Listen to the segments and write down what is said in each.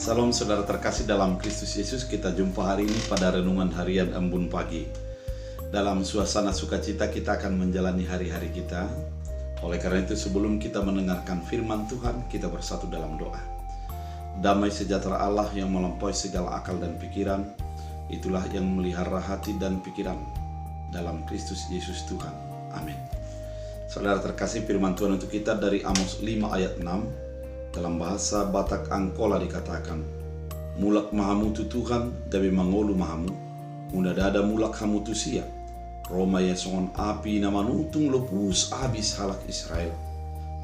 Salam saudara terkasih dalam Kristus Yesus, kita jumpa hari ini pada renungan harian Embun Pagi. Dalam suasana sukacita kita akan menjalani hari-hari kita. Oleh karena itu sebelum kita mendengarkan firman Tuhan, kita bersatu dalam doa. Damai sejahtera Allah yang melampaui segala akal dan pikiran, itulah yang melihara hati dan pikiran dalam Kristus Yesus Tuhan. Amin. Saudara terkasih, firman Tuhan untuk kita dari Amos 5 ayat 6. Dalam bahasa Batak Angkola dikatakan, mulak mahamu tu Tuhan, dabe mangolu mahamu, muna dada mulak hamu tu sia, Roma yasongon api nama nutung lepus abis halak Israel.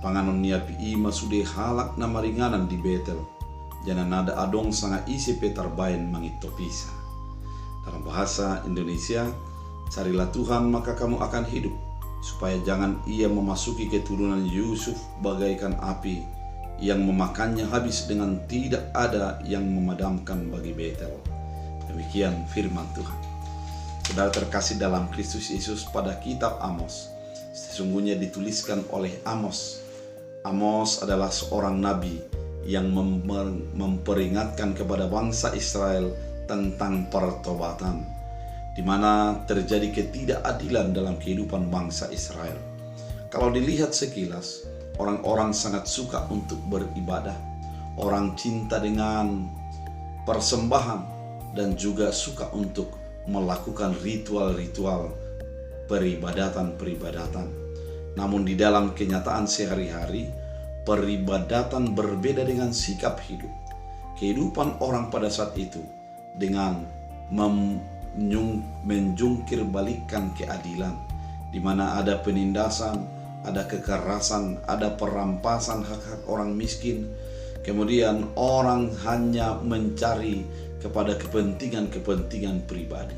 Panganon niapi ima sude halak nama ringanan di Betel, jana nada adong sanga isi petar bayan mangitopisa. Dalam bahasa Indonesia, carilah Tuhan maka kamu akan hidup, supaya jangan ia memasuki keturunan Yusuf bagaikan api, yang memakannya habis dengan tidak ada yang memadamkan bagi Betel. Demikian firman Tuhan. Saudara terkasih dalam Kristus Yesus, pada kitab Amos sesungguhnya dituliskan oleh Amos. Amos adalah seorang nabi yang memperingatkan kepada bangsa Israel tentang pertobatan, di mana terjadi ketidakadilan dalam kehidupan bangsa Israel. Kalau dilihat sekilas, orang-orang sangat suka untuk beribadah, orang cinta dengan persembahan, dan juga suka untuk melakukan ritual-ritual peribadatan. Namun di dalam kenyataan sehari-hari, peribadatan berbeda dengan sikap hidup. Kehidupan orang pada saat itu dengan menjungkir balikan keadilan, di mana ada penindasan, ada kekerasan, ada perampasan hak-hak orang miskin. Kemudian orang hanya mencari kepada kepentingan pribadi.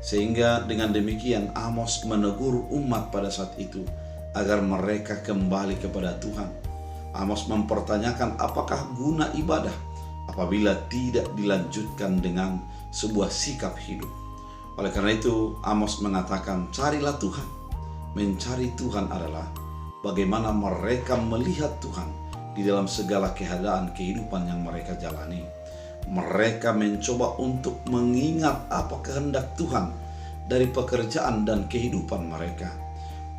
Sehingga dengan demikian Amos menegur umat pada saat itu agar mereka kembali kepada Tuhan. Amos mempertanyakan apakah guna ibadah apabila tidak dilanjutkan dengan sebuah sikap hidup. Oleh karena itu Amos mengatakan, carilah Tuhan. Mencari Tuhan adalah bagaimana mereka melihat Tuhan di dalam segala keadaan kehidupan yang mereka jalani. Mereka mencoba untuk mengingat apa kehendak Tuhan dari pekerjaan dan kehidupan mereka.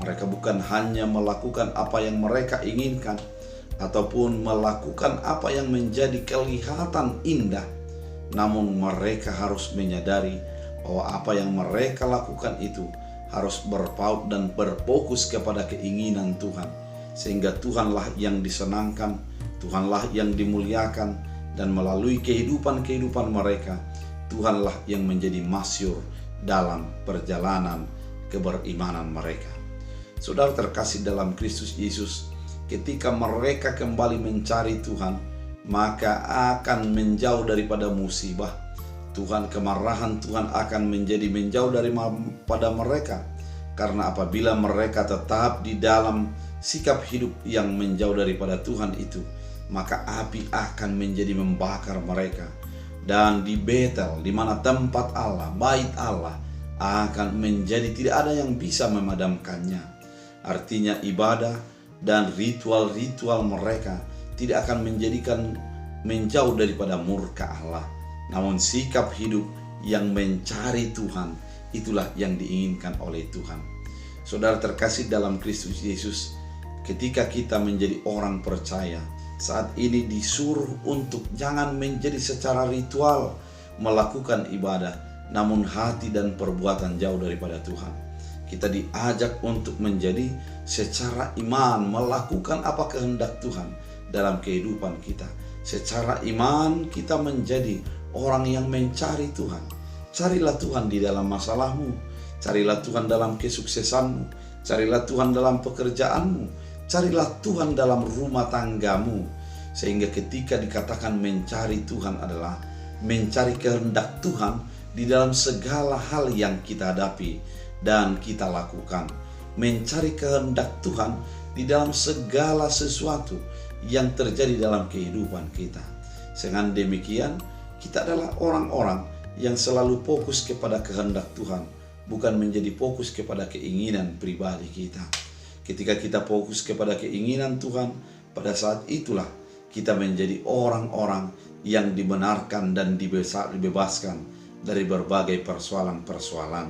Mereka bukan hanya melakukan apa yang mereka inginkan ataupun melakukan apa yang menjadi kelihatan indah, namun mereka harus menyadari bahwa apa yang mereka lakukan itu harus berpaut dan berfokus kepada keinginan Tuhan, sehingga Tuhanlah yang disenangkan, Tuhanlah yang dimuliakan, dan melalui kehidupan mereka, Tuhanlah yang menjadi masyhur dalam perjalanan keberimanan mereka. Saudara terkasih dalam Kristus Yesus, ketika mereka kembali mencari Tuhan, maka akan menjauh daripada musibah. Kemarahan Tuhan akan menjadi menjauh daripada mereka. Karena apabila mereka tetap di dalam sikap hidup yang menjauh daripada Tuhan itu, maka api akan menjadi membakar mereka. Dan di Betel, di mana tempat Allah, bait Allah, akan menjadi tidak ada yang bisa memadamkannya. Artinya ibadah dan ritual-ritual mereka tidak akan menjadikan menjauh daripada murka Allah. Namun sikap hidup yang mencari Tuhan, itulah yang diinginkan oleh Tuhan. Saudara terkasih dalam Kristus Yesus, ketika kita menjadi orang percaya, saat ini disuruh untuk jangan menjadi secara ritual melakukan ibadah, namun hati dan perbuatan jauh daripada Tuhan. Kita diajak untuk menjadi secara iman melakukan apa kehendak Tuhan dalam kehidupan kita. Secara iman kita menjadi orang yang mencari Tuhan. Carilah Tuhan di dalam masalahmu, carilah Tuhan dalam kesuksesanmu, carilah Tuhan dalam pekerjaanmu, carilah Tuhan dalam rumah tanggamu. Sehingga ketika dikatakan mencari Tuhan adalah mencari kehendak Tuhan di dalam segala hal yang kita hadapi dan kita lakukan. Mencari kehendak Tuhan di dalam segala sesuatu yang terjadi dalam kehidupan kita. Dengan demikian, kita adalah orang-orang yang selalu fokus kepada kehendak Tuhan, bukan menjadi fokus kepada keinginan pribadi kita. Ketika kita fokus kepada keinginan Tuhan, pada saat itulah kita menjadi orang-orang yang dibenarkan dan dibebaskan dari berbagai persoalan-persoalan,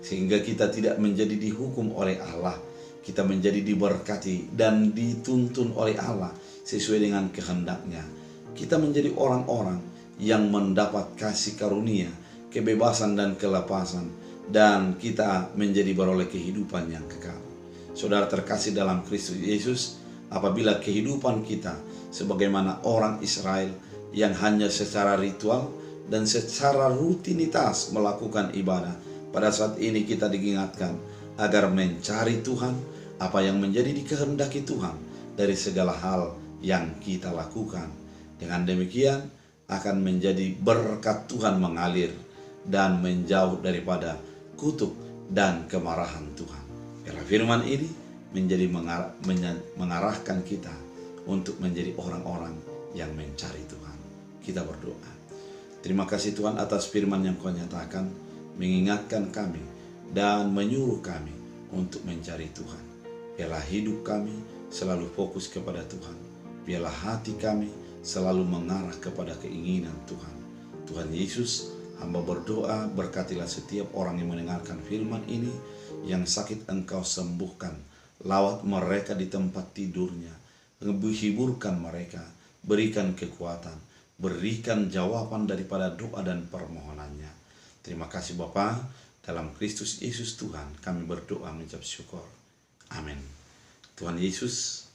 sehingga kita tidak menjadi dihukum oleh Allah, kita menjadi diberkati dan dituntun oleh Allah sesuai dengan kehendaknya. Kita menjadi orang-orang yang mendapat kasih karunia, kebebasan dan kelepasan, dan kita menjadi beroleh kehidupan yang kekal. Saudara terkasih dalam Kristus Yesus, apabila kehidupan kita sebagaimana orang Israel yang hanya secara ritual dan secara rutinitas melakukan ibadah, pada saat ini kita diingatkan agar mencari Tuhan, apa yang menjadi dikehendaki Tuhan dari segala hal yang kita lakukan. Dengan demikian akan menjadi berkat Tuhan mengalir dan menjauh daripada kutuk dan kemarahan Tuhan. Biarlah firman ini menjadi mengarahkan kita untuk menjadi orang-orang yang mencari Tuhan. Kita berdoa. Terima kasih Tuhan atas firman yang Kau nyatakan, mengingatkan kami dan menyuruh kami untuk mencari Tuhan. Biarlah hidup kami selalu fokus kepada Tuhan. Biarlah hati kami selalu mengarah kepada keinginan Tuhan. Tuhan Yesus, hamba berdoa, berkatilah setiap orang yang mendengarkan firman ini, yang sakit Engkau sembuhkan, lawat mereka di tempat tidurnya, hiburkan mereka, berikan kekuatan, berikan jawaban daripada doa dan permohonannya. Terima kasih Bapa, dalam Kristus Yesus Tuhan kami berdoa mengucap syukur. Amin. Tuhan Yesus